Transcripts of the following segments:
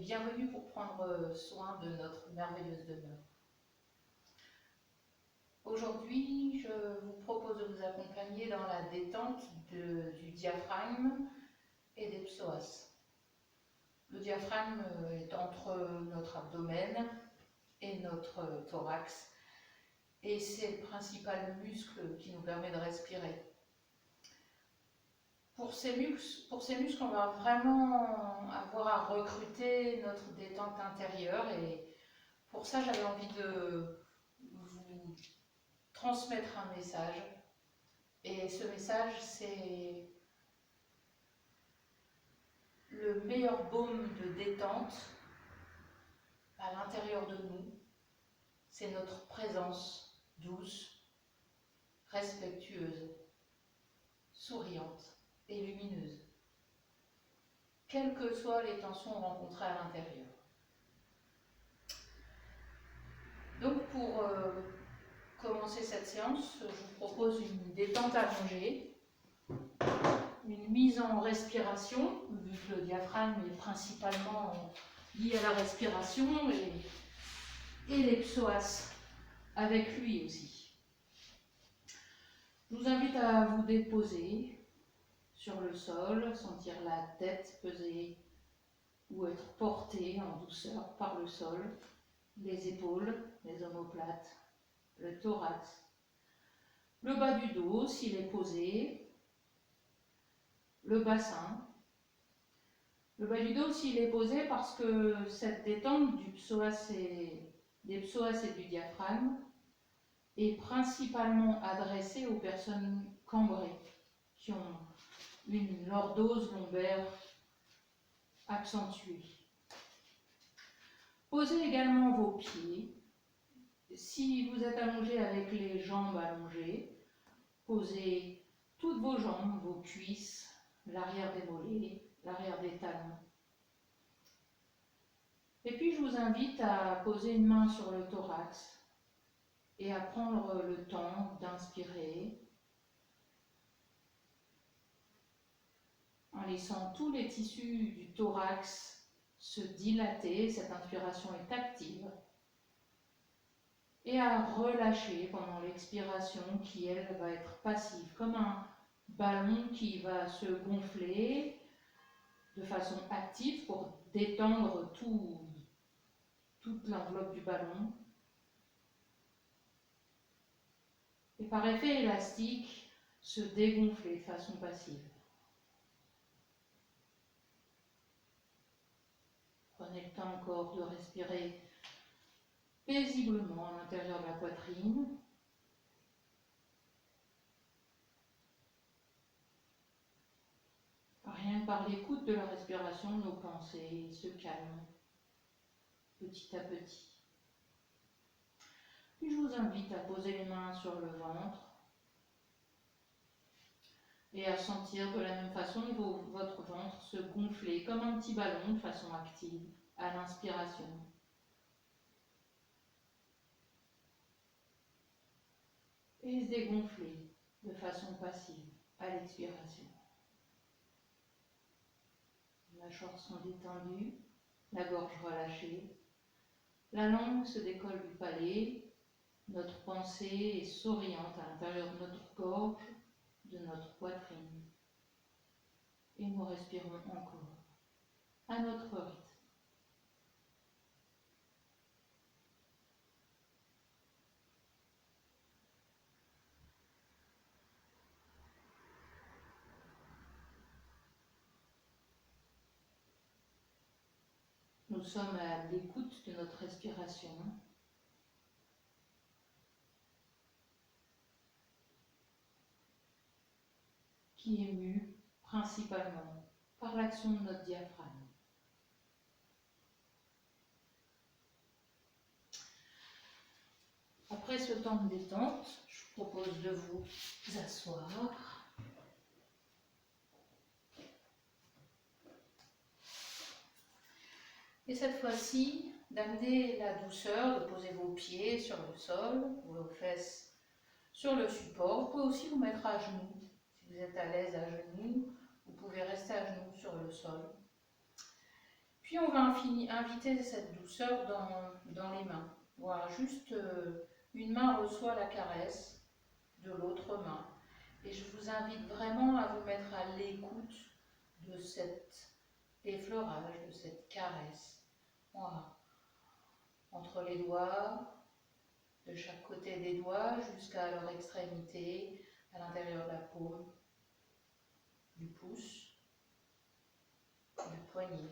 bienvenue pour prendre soin de notre merveilleuse demeure. Aujourd'hui, je vous propose de vous accompagner dans la détente du diaphragme et des psoas. Le diaphragme est entre notre abdomen et notre thorax et c'est le principal muscle qui nous permet de respirer. Pour ces muscles, on va vraiment avoir à recruter notre détente intérieure et pour ça, j'avais envie de vous transmettre un message. Et ce message, c'est le meilleur baume de détente à l'intérieur de nous. C'est notre présence douce, respectueuse, souriante et lumineuse, quelles que soient les tensions rencontrées à l'intérieur. Donc pour commencer cette séance, je vous propose une détente allongée, une mise en respiration, vu que le diaphragme est principalement lié à la respiration et les psoas avec lui aussi. Je vous invite à vous déposer sur le sol, sentir la tête peser ou être portée en douceur par le sol, les épaules, les omoplates, le thorax, le bas du dos s'il est posé, le bassin. Le bas du dos s'il est posé parce que cette détente des psoas et du diaphragme est principalement adressée aux personnes cambrées qui ont une lordose lombaire accentuée. Posez également vos pieds. Si vous êtes allongé avec les jambes allongées, posez toutes vos jambes, vos cuisses, l'arrière des mollets, l'arrière des talons. Et puis je vous invite à poser une main sur le thorax et à prendre le temps d'inspirer en laissant tous les tissus du thorax se dilater. Cette inspiration est active. Et à relâcher pendant l'expiration qui, elle, va être passive, comme un ballon qui va se gonfler de façon active pour détendre toute l'enveloppe du ballon. Et par effet élastique, se dégonfler de façon passive. Prenez le temps encore de respirer paisiblement à l'intérieur de la poitrine. Rien que par l'écoute de la respiration, nos pensées se calment petit à petit. Puis je vous invite à poser les mains sur le ventre et à sentir de la même façon votre ventre se gonfler comme un petit ballon de façon active à l'inspiration. Et se dégonfler de façon passive à l'expiration. Les mâchoires sont détendues, la gorge relâchée, la langue se décolle du palais, notre pensée est souriante à l'intérieur de notre gorge, de notre poitrine. Et nous respirons encore à notre rythme. Nous sommes à l'écoute de notre respiration. Qui est mue principalement par l'action de notre diaphragme. Après ce temps de détente, je vous propose de vous asseoir. Et cette fois-ci, d'amener la douceur, de poser vos pieds sur le sol, vos fesses sur le support. Vous pouvez aussi vous mettre à genoux. Si vous êtes à l'aise à genoux, vous pouvez rester à genoux sur le sol. Puis on va inviter cette douceur dans les mains. Voilà, juste une main reçoit la caresse de l'autre main. Et je vous invite vraiment à vous mettre à l'écoute de cet effleurage, de cette caresse. Voilà. Entre les doigts, de chaque côté des doigts jusqu'à leur extrémité, à l'intérieur de la paume, du pouce, du poignet,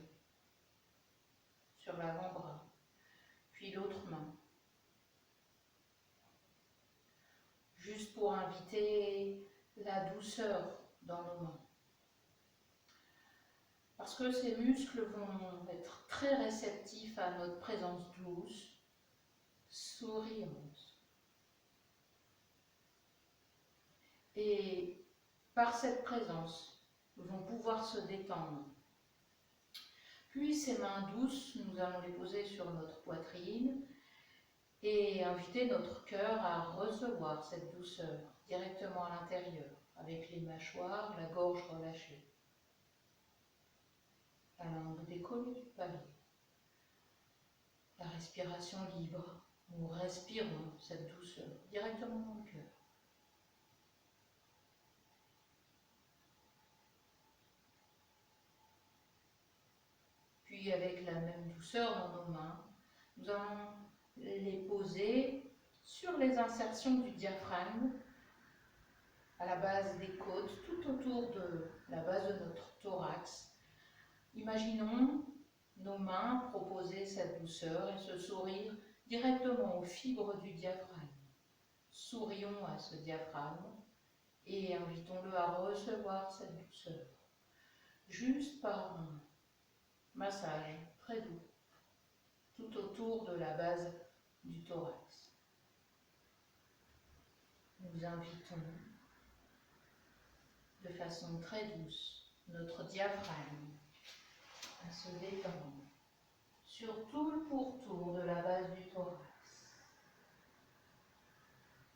sur l'avant-bras, puis l'autre main. Juste pour inviter la douceur dans nos mains. Parce que ces muscles vont être très réceptifs à notre présence douce, souriante. Et par cette présence, vont pouvoir se détendre. Puis ces mains douces, nous allons les poser sur notre poitrine et inviter notre cœur à recevoir cette douceur directement à l'intérieur, avec les mâchoires, la gorge relâchée. La langue décollée du palais. La respiration libre. Nous respirons cette douceur directement dans le cœur. Puis avec la même douceur dans nos mains, nous allons les poser sur les insertions du diaphragme, à la base des côtes, tout autour de la base de notre thorax. Imaginons nos mains proposer cette douceur et ce sourire directement aux fibres du diaphragme. Sourions à ce diaphragme et invitons-le à recevoir cette douceur, juste par un massage très doux, tout autour de la base du thorax. Nous invitons de façon très douce notre diaphragme à se détendre sur tout le pourtour de la base du thorax.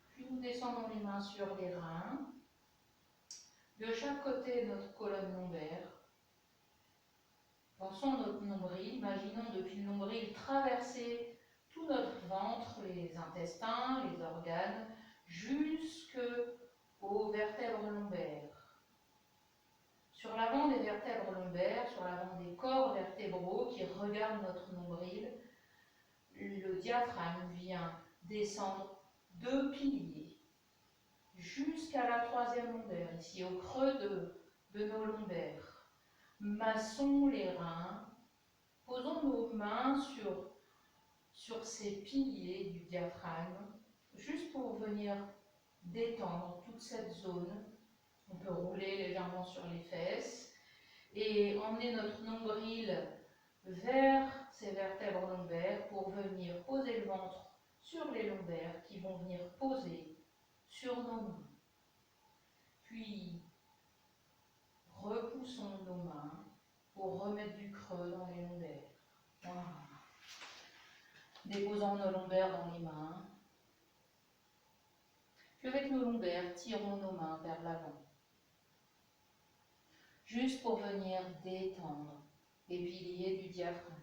Puis nous descendons les mains sur les reins, de chaque côté de notre colonne lombaire. Pensons notre nombril, imaginons depuis le nombril traverser tout notre ventre, les intestins, les organes, jusqu'aux vertèbres lombaires. Sur l'avant des vertèbres lombaires, sur l'avant des corps vertébraux qui regardent notre nombril, le diaphragme vient descendre 2 piliers jusqu'à la 3e lombaire, ici au creux de nos lombaires. Massons les reins, posons nos mains sur ces piliers du diaphragme, juste pour venir détendre toute cette zone. On peut rouler légèrement sur les fesses et emmener notre nombril vers ces vertèbres lombaires pour venir poser le ventre sur les lombaires qui vont venir poser sur nos mains. Puis, repoussons nos mains pour remettre du creux dans les lombaires. Voilà. Déposons nos lombaires dans les mains. Puis avec nos lombaires, tirons nos mains vers l'avant. Juste pour venir détendre les piliers du diaphragme.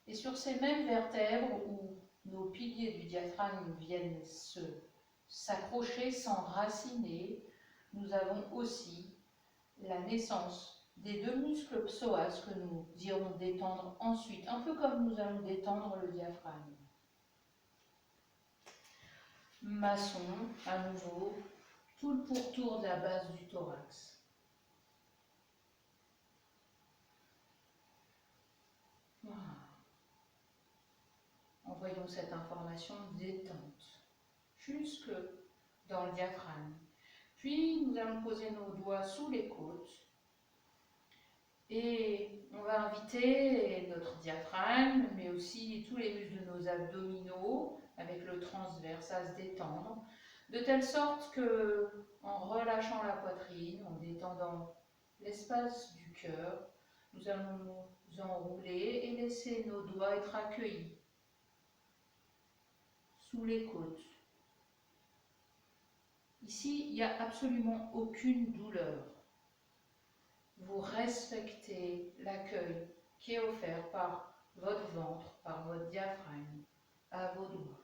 Et sur ces mêmes vertèbres où nos piliers du diaphragme viennent s'accrocher, s'enraciner, nous avons aussi la naissance des 2 muscles psoas que nous irons détendre ensuite, un peu comme nous allons détendre le diaphragme. Massons à nouveau tout le pourtour de la base du thorax. Voilà. Envoyons cette information détente jusque dans le diaphragme. Puis nous allons poser nos doigts sous les côtes et on va inviter notre diaphragme, mais aussi tous les muscles de nos abdominaux avec le transverse à se détendre, de telle sorte que, en relâchant la poitrine, en détendant l'espace du cœur, nous allons nous enrouler et laisser nos doigts être accueillis sous les côtes. Ici, il n'y a absolument aucune douleur. vous respectez l'accueil qui est offert par votre ventre, par votre diaphragme, à vos doigts.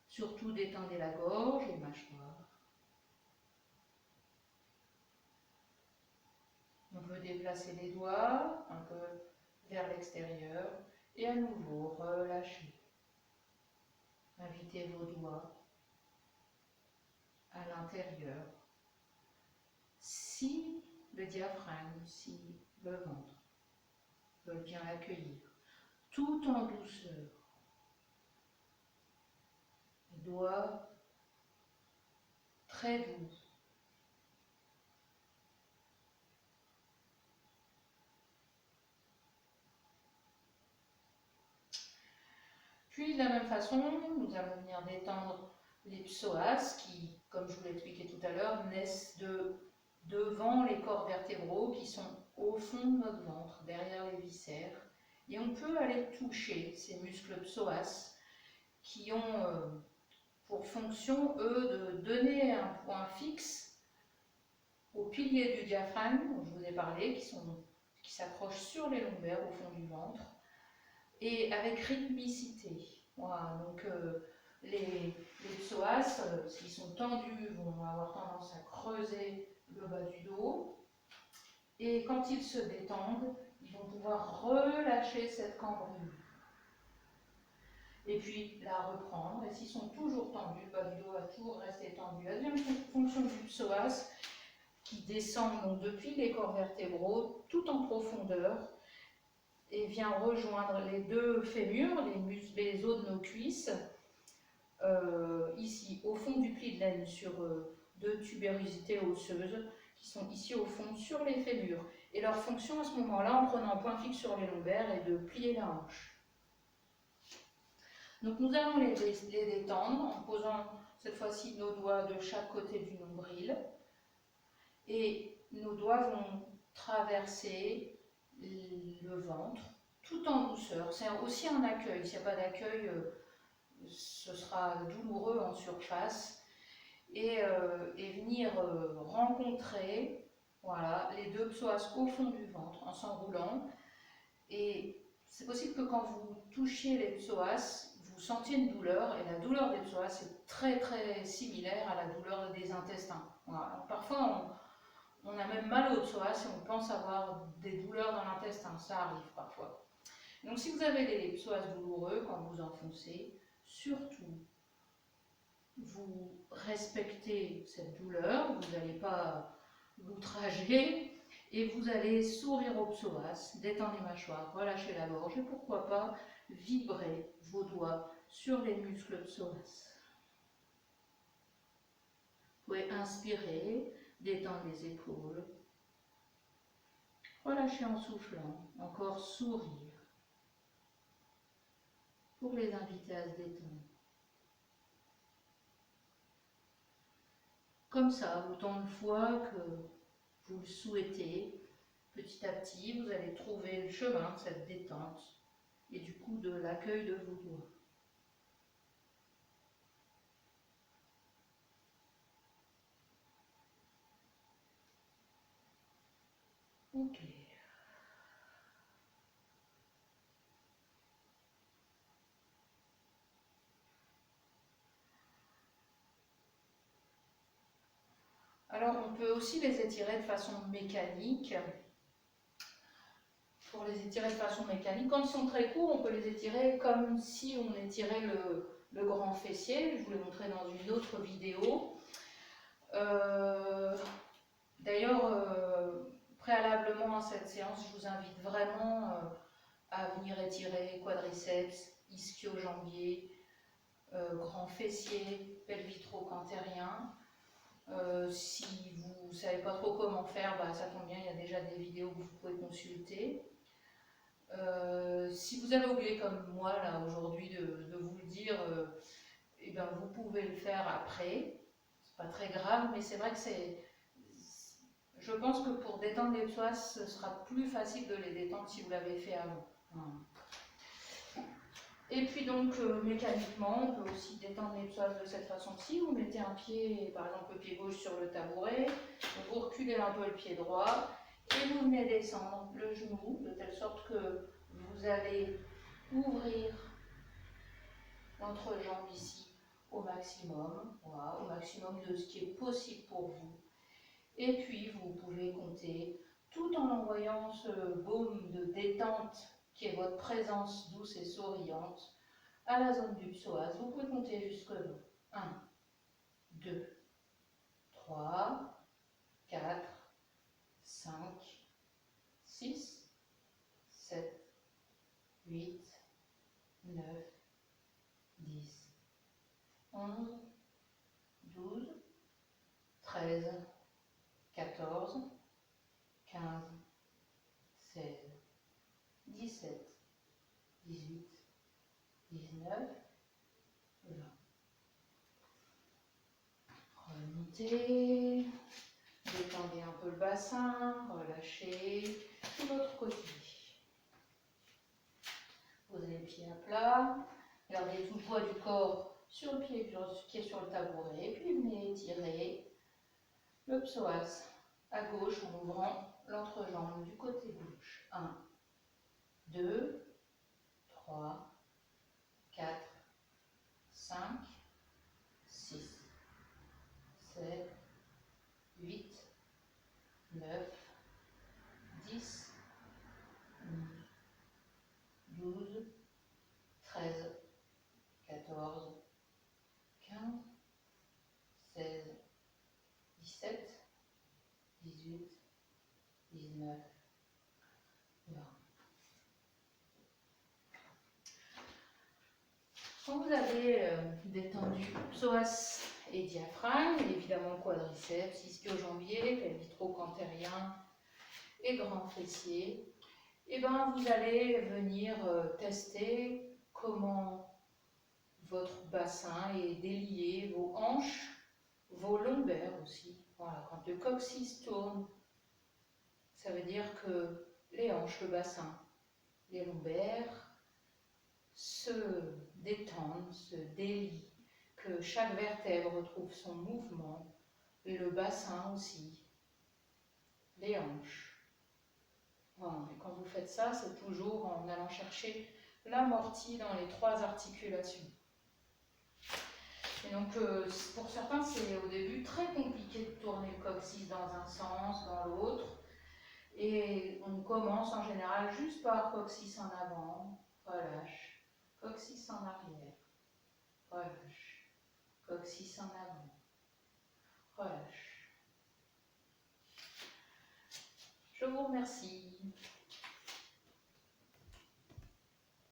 Surtout détendez la gorge, les mâchoires. On peut déplacer les doigts un peu vers l'extérieur et à nouveau relâcher. Invitez vos doigts à l'intérieur. Si le diaphragme, si le ventre veulent bien l'accueillir, tout en douceur. Les doigts très doux. Puis de la même façon, nous allons venir détendre les psoas qui, comme je vous l'ai expliqué tout à l'heure, naissent devant les corps vertébraux qui sont au fond de notre ventre, derrière les viscères. Et on peut aller toucher ces muscles psoas qui ont pour fonction, eux, de donner un point fixe aux piliers du diaphragme, dont je vous ai parlé, qui s'accrochent sur les lombaires au fond du ventre, et avec rythmicité. Voilà, donc les psoas, s'ils sont tendus, vont avoir tendance à creuser le bas du dos, et quand ils se détendent, ils vont pouvoir relâcher cette cambrure. Et puis la reprendre, et s'ils sont toujours tendus, le bas du dos va toujours rester tendu. La deuxième fonction du psoas, qui descend donc depuis les corps vertébraux, tout en profondeur, et vient rejoindre les deux fémurs, les os de nos cuisses, ici au fond du pli de laine sur deux tubérosités osseuses, qui sont ici au fond sur les fémurs. Et leur fonction à ce moment-là, en prenant un point fixe sur les lombaires, est de plier la hanche. Donc nous allons les détendre en posant cette fois-ci nos doigts de chaque côté du nombril. Et nos doigts vont traverser le ventre tout en douceur. C'est aussi un accueil. S'il n'y a pas d'accueil, ce sera douloureux en surface. Et venir rencontrer voilà, les deux psoas au fond du ventre en s'enroulant. Et c'est possible que quand vous touchiez les psoas, vous sentiez une douleur, et la douleur des psoas est très très similaire à la douleur des intestins. Voilà. Alors, parfois on a même mal aux psoas et on pense avoir des douleurs dans l'intestin, ça arrive parfois. Donc si vous avez des psoas douloureux quand vous enfoncez, surtout vous respectez cette douleur, vous n'allez pas l'outrager, et vous allez sourire aux psoas, détendre les mâchoires, relâcher la gorge, et pourquoi pas vibrer vos doigts sur les muscles psoas. Vous pouvez inspirer, détendre les épaules, relâcher en soufflant, encore sourire, pour les inviter à se détendre. Comme ça, autant de fois que vous le souhaitez, petit à petit, vous allez trouver le chemin de cette détente et du coup de l'accueil de vos doigts. Ok. Alors on peut aussi les étirer de façon mécanique. Pour les étirer de façon mécanique, quand ils sont très courts, on peut les étirer comme si on étirait le grand fessier. Je vous l'ai montré dans une autre vidéo. D'ailleurs, préalablement à cette séance, je vous invite vraiment à venir étirer quadriceps, ischio-jambier, grand fessier, pelvitro-cantérien. Si vous ne savez pas trop comment faire, bah, ça tombe bien, il y a déjà des vidéos que vous pouvez consulter. Si vous avez oublié comme moi là aujourd'hui de vous le dire, eh ben, vous pouvez le faire après. C'est pas très grave, mais c'est vrai que je pense que pour détendre les psoas, ce sera plus facile de les détendre si vous l'avez fait avant. Et puis donc mécaniquement, on peut aussi détendre les psoas de cette façon-ci. Vous mettez un pied, par exemple le pied gauche sur le tabouret, vous reculez un peu le pied droit et vous venez descendre le genou de telle sorte que vous allez ouvrir l'entrejambe ici au maximum, voilà, au maximum de ce qui est possible pour vous. Et puis vous pouvez compter tout en envoyant ce baume de détente qui est votre présence douce et souriante à la zone du psoas. Vous pouvez compter jusque 1, 2, 3, 4, 5, 6, 7, 8, 9, 10, 11, 12, 13, 14, 15, 16, 17, 18, 19, 20. Remontez, détendez un peu le bassin, relâchez de l'autre côté. Posez les pieds à plat, gardez tout le poids du corps sur le pied qui est sur le tabouret, puis venez étirer le psoas à gauche en ouvrant l'entrejambe du côté gauche. 1, 2, 3, 4, 5, 6, 7, 8, 9, 10, 11, 12, 13, 14, 15, 16, 17, 18, 19, 20. Quand vous avez détendu psoas et diaphragme, et évidemment quadriceps, ischio-jambier, pelvis trochanterien et grand fessier, et ben vous allez venir tester comment votre bassin est délié, vos hanches, vos lombaires aussi. Voilà, quand le coccyx tourne, ça veut dire que les hanches, le bassin, les lombaires se détendent, se délient, que chaque vertèbre retrouve son mouvement, le bassin aussi, les hanches. Voilà. Et quand vous faites ça, c'est toujours en allant chercher l'amorti dans les 3 articulations. Et donc, pour certains, c'est au début très compliqué de tourner le coccyx dans un sens, dans l'autre. Et on commence en général juste par coccyx en avant, relâche, coccyx en arrière, relâche, coccyx en avant, relâche. Je vous remercie.